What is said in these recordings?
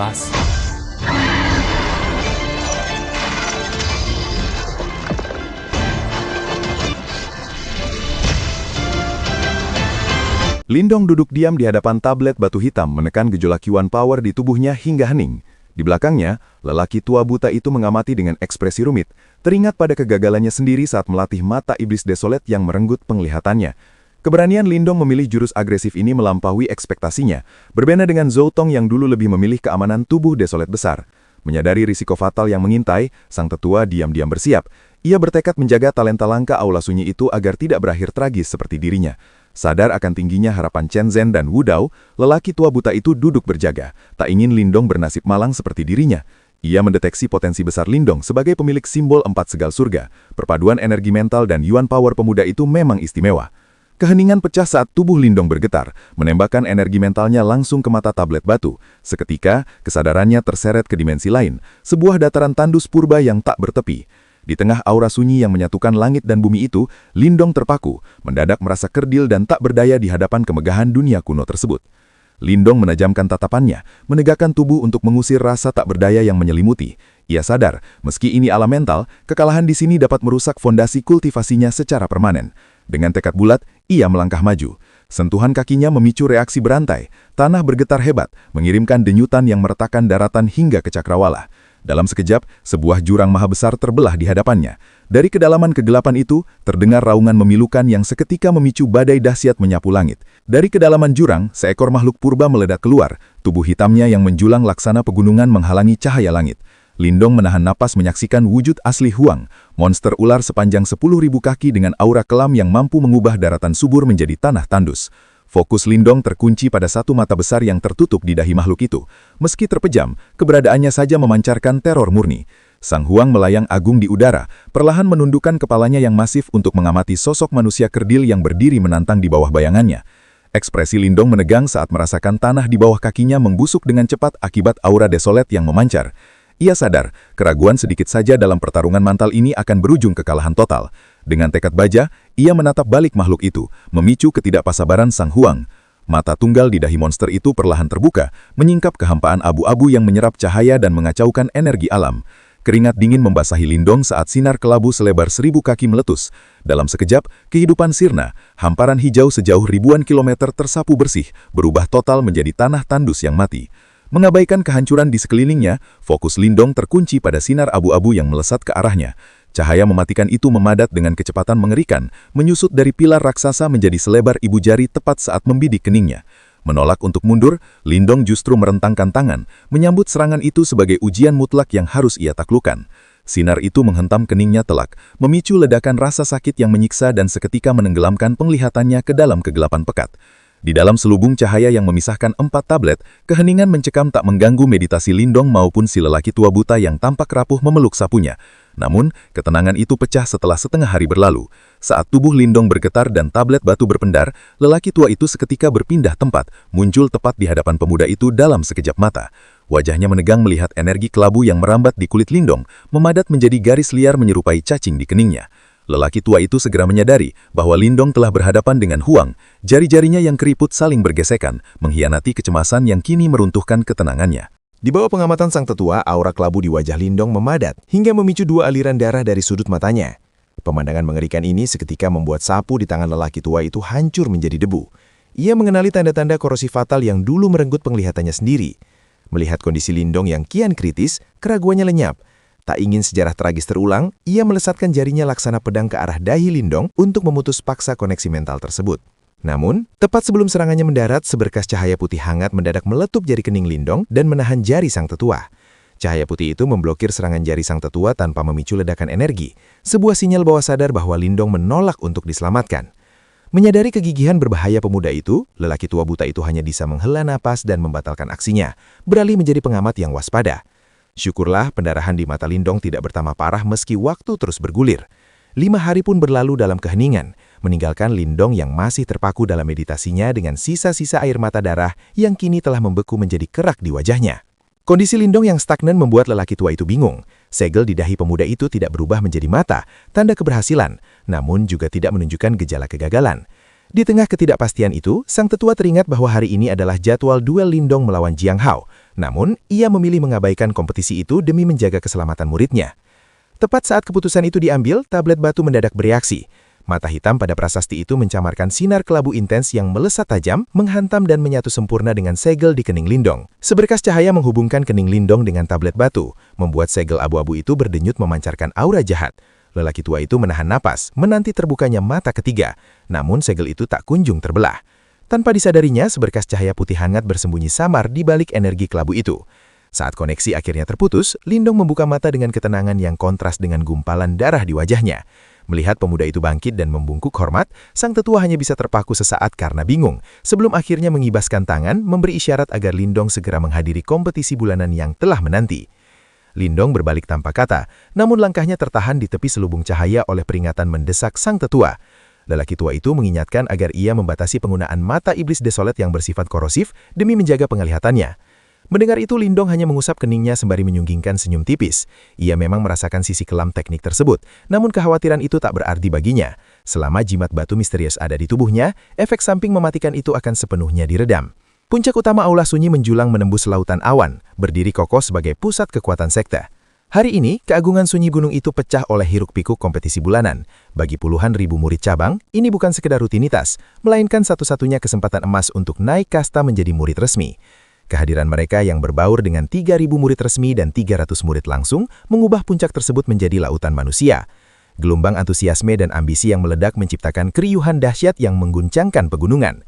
bebas. Lindong duduk diam di hadapan tablet batu hitam menekan gejolak Yuan Power di tubuhnya hingga hening. Di belakangnya, lelaki tua buta itu mengamati dengan ekspresi rumit, teringat pada kegagalannya sendiri saat melatih mata iblis desolet yang merenggut penglihatannya. Keberanian Lindong memilih jurus agresif ini melampaui ekspektasinya, berbeda dengan Zhou Tong yang dulu lebih memilih keamanan tubuh desolet besar. Menyadari risiko fatal yang mengintai, sang tetua diam-diam bersiap. Ia bertekad menjaga talenta langka aula sunyi itu agar tidak berakhir tragis seperti dirinya. Sadar akan tingginya harapan Chen Zhen dan Wu Dao, lelaki tua buta itu duduk berjaga, tak ingin Lindong bernasib malang seperti dirinya. Ia mendeteksi potensi besar Lindong sebagai pemilik simbol 4 segal surga. Perpaduan energi mental dan Yuan Power pemuda itu memang istimewa. Keheningan pecah saat tubuh Lindong bergetar, menembakkan energi mentalnya langsung ke mata tablet batu. Seketika, kesadarannya terseret ke dimensi lain, sebuah dataran tandus purba yang tak bertepi. Di tengah aura sunyi yang menyatukan langit dan bumi itu, Lindong terpaku, mendadak merasa kerdil dan tak berdaya di hadapan kemegahan dunia kuno tersebut. Lindong menajamkan tatapannya, menegakkan tubuh untuk mengusir rasa tak berdaya yang menyelimuti. Ia sadar, meski ini alam mental, kekalahan di sini dapat merusak fondasi kultivasinya secara permanen. Dengan tekad bulat, ia melangkah maju. Sentuhan kakinya memicu reaksi berantai, tanah bergetar hebat, mengirimkan denyutan yang meretakan daratan hingga ke cakrawala. Dalam sekejap, sebuah jurang maha besar terbelah di hadapannya. Dari kedalaman kegelapan itu, terdengar raungan memilukan yang seketika memicu badai dahsyat menyapu langit. Dari kedalaman jurang, seekor makhluk purba meledak keluar, tubuh hitamnya yang menjulang laksana pegunungan menghalangi cahaya langit. Lindong menahan napas menyaksikan wujud asli Huang, monster ular sepanjang 10.000 kaki dengan aura kelam yang mampu mengubah daratan subur menjadi tanah tandus. Fokus Lindong terkunci pada satu mata besar yang tertutup di dahi makhluk itu. Meski terpejam, keberadaannya saja memancarkan teror murni. Sang Huang melayang agung di udara, perlahan menundukkan kepalanya yang masif untuk mengamati sosok manusia kerdil yang berdiri menantang di bawah bayangannya. Ekspresi Lindong menegang saat merasakan tanah di bawah kakinya membusuk dengan cepat akibat aura desolet yang memancar. Ia sadar, keraguan sedikit saja dalam pertarungan mantal ini akan berujung kekalahan total. Dengan tekad baja, ia menatap balik makhluk itu, memicu ketidakpasabaran Sang Huang. Mata tunggal di dahi monster itu perlahan terbuka, menyingkap kehampaan abu-abu yang menyerap cahaya dan mengacaukan energi alam. Keringat dingin membasahi Lindong saat sinar kelabu selebar 1000 kaki meletus. Dalam sekejap, kehidupan sirna, hamparan hijau sejauh ribuan kilometer tersapu bersih, berubah total menjadi tanah tandus yang mati. Mengabaikan kehancuran di sekelilingnya, fokus Lindong terkunci pada sinar abu-abu yang melesat ke arahnya. Cahaya mematikan itu memadat dengan kecepatan mengerikan, menyusut dari pilar raksasa menjadi selebar ibu jari tepat saat membidik keningnya. Menolak untuk mundur, Lindong justru merentangkan tangan, menyambut serangan itu sebagai ujian mutlak yang harus ia taklukkan. Sinar itu menghentam keningnya telak, memicu ledakan rasa sakit yang menyiksa dan seketika menenggelamkan penglihatannya ke dalam kegelapan pekat. Di dalam selubung cahaya yang memisahkan 4 tablet, keheningan mencekam tak mengganggu meditasi Lindong maupun si lelaki tua buta yang tampak rapuh memeluk sapunya. Namun, ketenangan itu pecah setelah setengah hari berlalu. Saat tubuh Lindong bergetar dan tablet batu berpendar, lelaki tua itu seketika berpindah tempat, muncul tepat di hadapan pemuda itu dalam sekejap mata. Wajahnya menegang melihat energi kelabu yang merambat di kulit Lindong, memadat menjadi garis liar menyerupai cacing di keningnya. Lelaki tua itu segera menyadari bahwa Lindong telah berhadapan dengan Huang. Jari-jarinya yang keriput saling bergesekan, mengkhianati kecemasan yang kini meruntuhkan ketenangannya. Di bawah pengamatan sang tetua, aura kelabu di wajah Lindong memadat, hingga memicu 2 aliran darah dari sudut matanya. Pemandangan mengerikan ini seketika membuat sapu di tangan lelaki tua itu hancur menjadi debu. Ia mengenali tanda-tanda korosi fatal yang dulu merenggut penglihatannya sendiri. Melihat kondisi Lindong yang kian kritis, keraguannya lenyap. Tak ingin sejarah tragis terulang, ia melesatkan jarinya laksana pedang ke arah dahi Lindong untuk memutus paksa koneksi mental tersebut. Namun, tepat sebelum serangannya mendarat, seberkas cahaya putih hangat mendadak meletup jari kening Lindong dan menahan jari sang tetua. Cahaya putih itu memblokir serangan jari sang tetua tanpa memicu ledakan energi, sebuah sinyal bawah sadar bahwa Lindong menolak untuk diselamatkan. Menyadari kegigihan berbahaya pemuda itu, lelaki tua buta itu hanya bisa menghela napas dan membatalkan aksinya, beralih menjadi pengamat yang waspada. Syukurlah pendarahan di mata Lindong tidak bertambah parah meski waktu terus bergulir. 5 hari pun berlalu dalam keheningan, meninggalkan Lindong yang masih terpaku dalam meditasinya dengan sisa-sisa air mata darah yang kini telah membeku menjadi kerak di wajahnya. Kondisi Lindong yang stagnan membuat lelaki tua itu bingung. Segel di dahi pemuda itu tidak berubah menjadi mata, tanda keberhasilan, namun juga tidak menunjukkan gejala kegagalan. Di tengah ketidakpastian itu, sang tetua teringat bahwa hari ini adalah jadwal duel Lindong melawan Jiang Hao. Namun, ia memilih mengabaikan kompetisi itu demi menjaga keselamatan muridnya. Tepat saat keputusan itu diambil, tablet batu mendadak bereaksi. Mata hitam pada prasasti itu mencamarkan sinar kelabu intens yang melesat tajam, menghantam dan menyatu sempurna dengan segel di kening Lindong. Seberkas cahaya menghubungkan kening Lindong dengan tablet batu, membuat segel abu-abu itu berdenyut memancarkan aura jahat. Lelaki tua itu menahan napas, menanti terbukanya mata ketiga, namun segel itu tak kunjung terbelah. Tanpa disadarinya, seberkas cahaya putih hangat bersembunyi samar di balik energi kelabu itu. Saat koneksi akhirnya terputus, Lindong membuka mata dengan ketenangan yang kontras dengan gumpalan darah di wajahnya. Melihat pemuda itu bangkit dan membungkuk hormat, sang tetua hanya bisa terpaku sesaat karena bingung, sebelum akhirnya mengibaskan tangan, memberi isyarat agar Lindong segera menghadiri kompetisi bulanan yang telah menanti. Lindong berbalik tanpa kata, namun langkahnya tertahan di tepi selubung cahaya oleh peringatan mendesak sang tetua. Lelaki tua itu mengingatkan agar ia membatasi penggunaan mata iblis desolet yang bersifat korosif demi menjaga penglihatannya. Mendengar itu, Lindong hanya mengusap keningnya sembari menyunggingkan senyum tipis. Ia memang merasakan sisi kelam teknik tersebut, namun kekhawatiran itu tak berarti baginya. Selama jimat batu misterius ada di tubuhnya, efek samping mematikan itu akan sepenuhnya diredam. Puncak utama aula sunyi menjulang menembus lautan awan, berdiri kokoh sebagai pusat kekuatan sekte. Hari ini, keagungan sunyi gunung itu pecah oleh hiruk-pikuk kompetisi bulanan. Bagi puluhan ribu murid cabang, ini bukan sekedar rutinitas, melainkan satu-satunya kesempatan emas untuk naik kasta menjadi murid resmi. Kehadiran mereka yang berbaur dengan 3.000 murid resmi dan 300 murid langsung mengubah puncak tersebut menjadi lautan manusia. Gelombang antusiasme dan ambisi yang meledak menciptakan keriuhan dahsyat yang mengguncangkan pegunungan.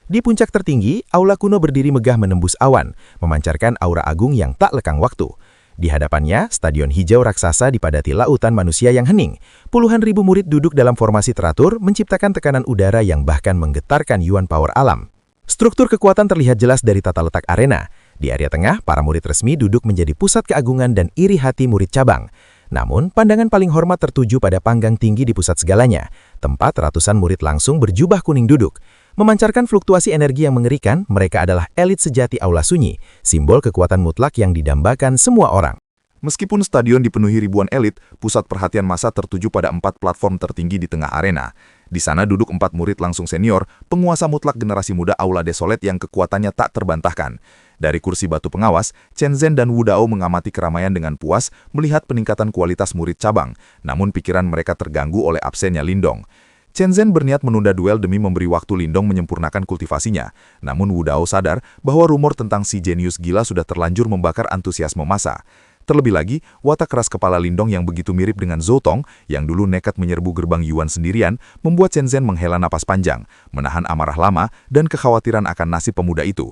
Di puncak tertinggi, aula kuno berdiri megah menembus awan, memancarkan aura agung yang tak lekang waktu. Di hadapannya, stadion hijau raksasa dipadati lautan manusia yang hening. Puluhan ribu murid duduk dalam formasi teratur, menciptakan tekanan udara yang bahkan menggetarkan yuan power alam. Struktur kekuatan terlihat jelas dari tata letak arena. Di area tengah, para murid resmi duduk menjadi pusat keagungan dan iri hati murid cabang. Namun, pandangan paling hormat tertuju pada panggang tinggi di pusat segalanya, tempat ratusan murid langsung berjubah kuning duduk. Memancarkan fluktuasi energi yang mengerikan, mereka adalah elit sejati aula sunyi, simbol kekuatan mutlak yang didambakan semua orang. Meskipun stadion dipenuhi ribuan elit, pusat perhatian massa tertuju pada 4 platform tertinggi di tengah arena. Di sana duduk 4 murid langsung senior, penguasa mutlak generasi muda Aula Desolet yang kekuatannya tak terbantahkan. Dari kursi batu pengawas, Chen Zhen dan Wu Dao mengamati keramaian dengan puas melihat peningkatan kualitas murid cabang, namun pikiran mereka terganggu oleh absennya Lindong. Chen Zhen berniat menunda duel demi memberi waktu Lindong menyempurnakan kultivasinya, namun Wu Dao sadar bahwa rumor tentang si jenius gila sudah terlanjur membakar antusiasme massa. Terlebih lagi, watak keras kepala Lindong yang begitu mirip dengan Zhou Tong, yang dulu nekat menyerbu gerbang Yuan sendirian, membuat Chen Zhen menghela napas panjang, menahan amarah lama dan kekhawatiran akan nasib pemuda itu.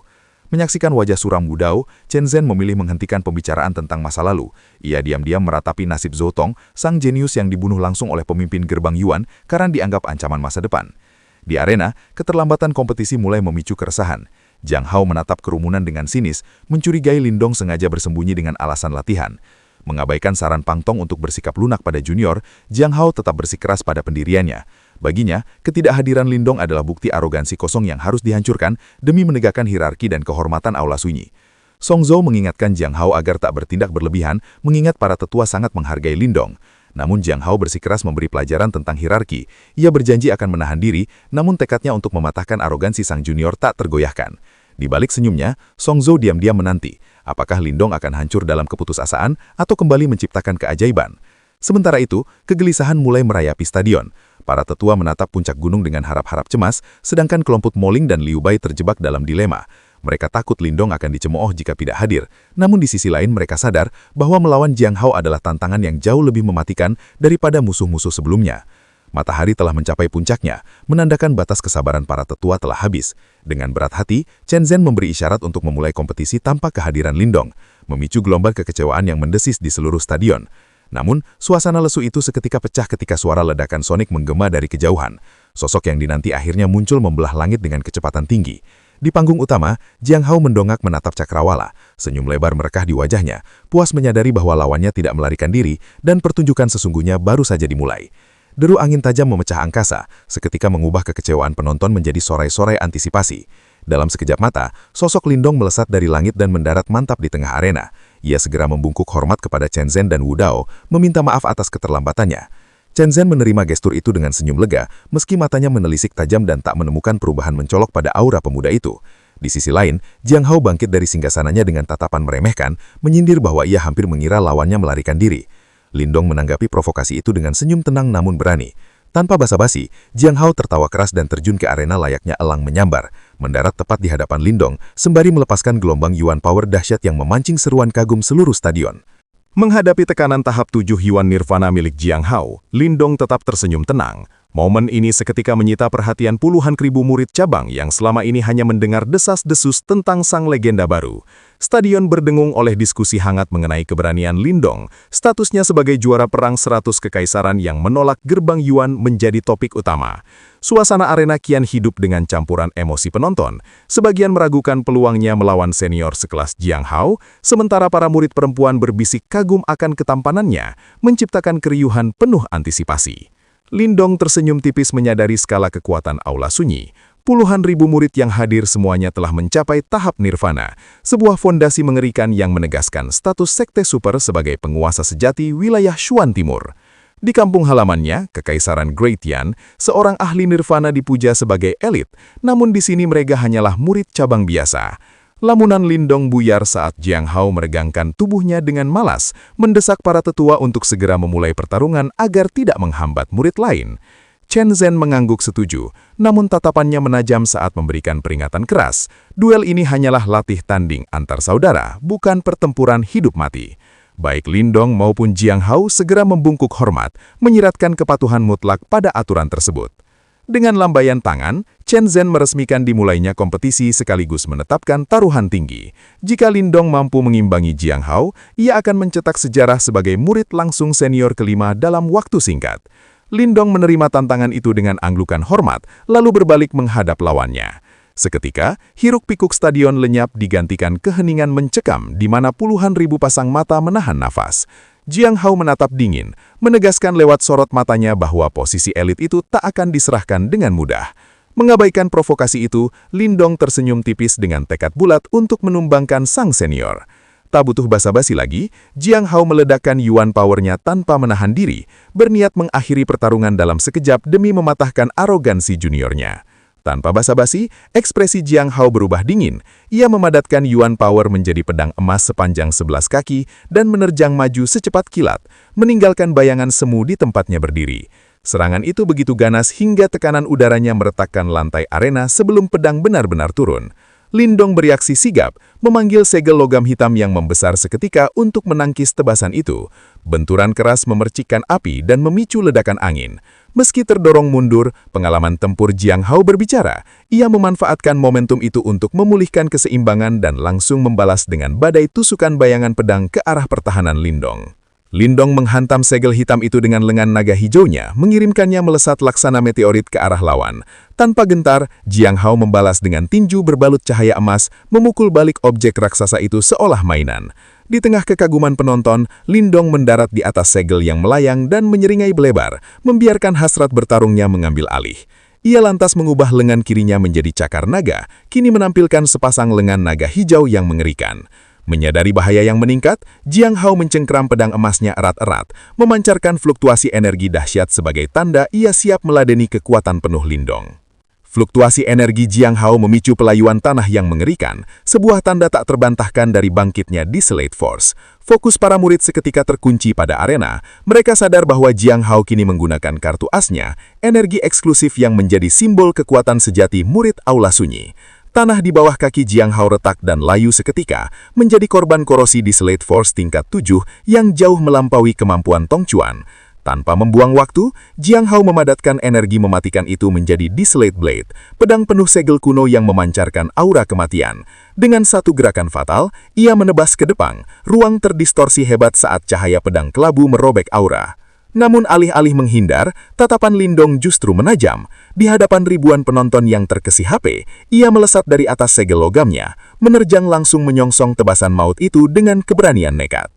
Menyaksikan wajah suram Wu Dao, Chen Zhen memilih menghentikan pembicaraan tentang masa lalu. Ia diam-diam meratapi nasib Zhou Tong, sang jenius yang dibunuh langsung oleh pemimpin gerbang Yuan karena dianggap ancaman masa depan. Di arena, keterlambatan kompetisi mulai memicu keresahan. Jiang Hao menatap kerumunan dengan sinis, mencurigai Lindong sengaja bersembunyi dengan alasan latihan. Mengabaikan saran Pang Tong untuk bersikap lunak pada junior, Jiang Hao tetap bersikeras pada pendiriannya. Baginya, ketidakhadiran Lindong adalah bukti arogansi kosong yang harus dihancurkan demi menegakkan hierarki dan kehormatan aula sunyi. Song Zhou mengingatkan Jiang Hao agar tak bertindak berlebihan, mengingat para tetua sangat menghargai Lindong. Namun Jiang Hao bersikeras memberi pelajaran tentang hierarki. Ia berjanji akan menahan diri, namun tekadnya untuk mematahkan arogansi sang junior tak tergoyahkan. Di balik senyumnya, Song Zhou diam-diam menanti. Apakah Lindong akan hancur dalam keputusasaan atau kembali menciptakan keajaiban? Sementara itu, kegelisahan mulai merayapi stadion. Para tetua menatap puncak gunung dengan harap-harap cemas, sedangkan kelompok Moling dan Liu Bai terjebak dalam dilema. Mereka takut Lindong akan dicemooh jika tidak hadir, namun di sisi lain mereka sadar bahwa melawan Jiang Hao adalah tantangan yang jauh lebih mematikan daripada musuh-musuh sebelumnya. Matahari telah mencapai puncaknya, menandakan batas kesabaran para tetua telah habis. Dengan berat hati, Chen Zhen memberi isyarat untuk memulai kompetisi tanpa kehadiran Lindong, memicu gelombang kekecewaan yang mendesis di seluruh stadion. Namun, suasana lesu itu seketika pecah ketika suara ledakan sonik menggema dari kejauhan. Sosok yang dinanti akhirnya muncul membelah langit dengan kecepatan tinggi. Di panggung utama, Jiang Hao mendongak menatap Cakrawala. Senyum lebar merekah di wajahnya, puas menyadari bahwa lawannya tidak melarikan diri dan pertunjukan sesungguhnya baru saja dimulai. Deru angin tajam memecah angkasa, seketika mengubah kekecewaan penonton menjadi sorai-sorai antisipasi. Dalam sekejap mata, sosok Lindong melesat dari langit dan mendarat mantap di tengah arena. Ia segera membungkuk hormat kepada Chen Zhen dan Wu Dao, meminta maaf atas keterlambatannya. Chen Zhen menerima gestur itu dengan senyum lega, meski matanya menelisik tajam dan tak menemukan perubahan mencolok pada aura pemuda itu. Di sisi lain, Jiang Hao bangkit dari singgasananya dengan tatapan meremehkan, menyindir bahwa ia hampir mengira lawannya melarikan diri. Lindong menanggapi provokasi itu dengan senyum tenang namun berani. Tanpa basa-basi, Jiang Hao tertawa keras dan terjun ke arena layaknya elang menyambar, mendarat tepat di hadapan Lindong, sembari melepaskan gelombang Yuan Power dahsyat yang memancing seruan kagum seluruh stadion. Menghadapi tekanan tahap 7 Yuan Nirvana milik Jiang Hao, Lindong tetap tersenyum tenang. Momen ini seketika menyita perhatian puluhan ribu murid cabang yang selama ini hanya mendengar desas-desus tentang sang legenda baru. Stadion berdengung oleh diskusi hangat mengenai keberanian Lindong, statusnya sebagai juara perang 100 kekaisaran yang menolak gerbang Yuan menjadi topik utama. Suasana arena kian hidup dengan campuran emosi penonton. Sebagian meragukan peluangnya melawan senior sekelas Jiang Hao, sementara para murid perempuan berbisik kagum akan ketampanannya, menciptakan keriuhan penuh antisipasi. Lindong tersenyum tipis menyadari skala kekuatan aula sunyi. Puluhan ribu murid yang hadir semuanya telah mencapai tahap nirvana, sebuah fondasi mengerikan yang menegaskan status sekte super sebagai penguasa sejati wilayah Shuan Timur. Di kampung halamannya, Kekaisaran Great Yan, seorang ahli nirvana dipuja sebagai elit, namun di sini mereka hanyalah murid cabang biasa. Lamunan Lindong buyar saat Jiang Hao meregangkan tubuhnya dengan malas, mendesak para tetua untuk segera memulai pertarungan agar tidak menghambat murid lain. Chen Zhen mengangguk setuju, namun tatapannya menajam saat memberikan peringatan keras. Duel ini hanyalah latih tanding antar saudara, bukan pertempuran hidup mati. Baik Lindong maupun Jiang Hao segera membungkuk hormat, menyiratkan kepatuhan mutlak pada aturan tersebut. Dengan lambaian tangan, Chen Zhen meresmikan dimulainya kompetisi sekaligus menetapkan taruhan tinggi. Jika Lindong mampu mengimbangi Jiang Hao, ia akan mencetak sejarah sebagai murid langsung senior kelima dalam waktu singkat. Lindong menerima tantangan itu dengan anggukan hormat, lalu berbalik menghadap lawannya. Seketika, hiruk-pikuk stadion lenyap digantikan keheningan mencekam di mana puluhan ribu pasang mata menahan nafas. Jiang Hao menatap dingin, menegaskan lewat sorot matanya bahwa posisi elit itu tak akan diserahkan dengan mudah. Mengabaikan provokasi itu, Lindong tersenyum tipis dengan tekad bulat untuk menumbangkan sang senior. Tak butuh basa-basi lagi, Jiang Hao meledakkan Yuan Power-nya tanpa menahan diri, berniat mengakhiri pertarungan dalam sekejap demi mematahkan arogansi juniornya. Tanpa basa-basi, ekspresi Jiang Hao berubah dingin. Ia memadatkan Yuan Power menjadi pedang emas sepanjang 11 kaki dan menerjang maju secepat kilat, meninggalkan bayangan semu di tempatnya berdiri. Serangan itu begitu ganas hingga tekanan udaranya meretakkan lantai arena sebelum pedang benar-benar turun. Lindong bereaksi sigap, memanggil segel logam hitam yang membesar seketika untuk menangkis tebasan itu. Benturan keras memercikkan api dan memicu ledakan angin. Meski terdorong mundur, pengalaman tempur Jiang Hao berbicara. Ia memanfaatkan momentum itu untuk memulihkan keseimbangan dan langsung membalas dengan badai tusukan bayangan pedang ke arah pertahanan Lindong. Lindong menghantam segel hitam itu dengan lengan naga hijaunya, mengirimkannya melesat laksana meteorit ke arah lawan. Tanpa gentar, Jiang Hao membalas dengan tinju berbalut cahaya emas, memukul balik objek raksasa itu seolah mainan. Di tengah kekaguman penonton, Lindong mendarat di atas segel yang melayang dan menyeringai belebar, membiarkan hasrat bertarungnya mengambil alih. Ia lantas mengubah lengan kirinya menjadi cakar naga, kini menampilkan sepasang lengan naga hijau yang mengerikan. Menyadari bahaya yang meningkat, Jiang Hao mencengkram pedang emasnya erat-erat, memancarkan fluktuasi energi dahsyat sebagai tanda ia siap meladeni kekuatan penuh Lindong. Fluktuasi energi Jiang Hao memicu pelayuan tanah yang mengerikan, sebuah tanda tak terbantahkan dari bangkitnya Desolate Force. Fokus para murid seketika terkunci pada arena. Mereka sadar bahwa Jiang Hao kini menggunakan kartu asnya, energi eksklusif yang menjadi simbol kekuatan sejati murid Aula Sunyi. Tanah di bawah kaki Jiang Hao retak dan layu seketika, menjadi korban korosi Desolate Force tingkat 7 yang jauh melampaui kemampuan Tong Chuan. Tanpa membuang waktu, Jiang Hao memadatkan energi mematikan itu menjadi Desolate Blade, pedang penuh segel kuno yang memancarkan aura kematian. Dengan satu gerakan fatal, ia menebas ke depan, ruang terdistorsi hebat saat cahaya pedang kelabu merobek aura. Namun alih-alih menghindar, tatapan Lindong justru menajam. Di hadapan ribuan penonton yang terkesi HP, ia melesat dari atas segel logamnya, menerjang langsung menyongsong tebasan maut itu dengan keberanian nekat.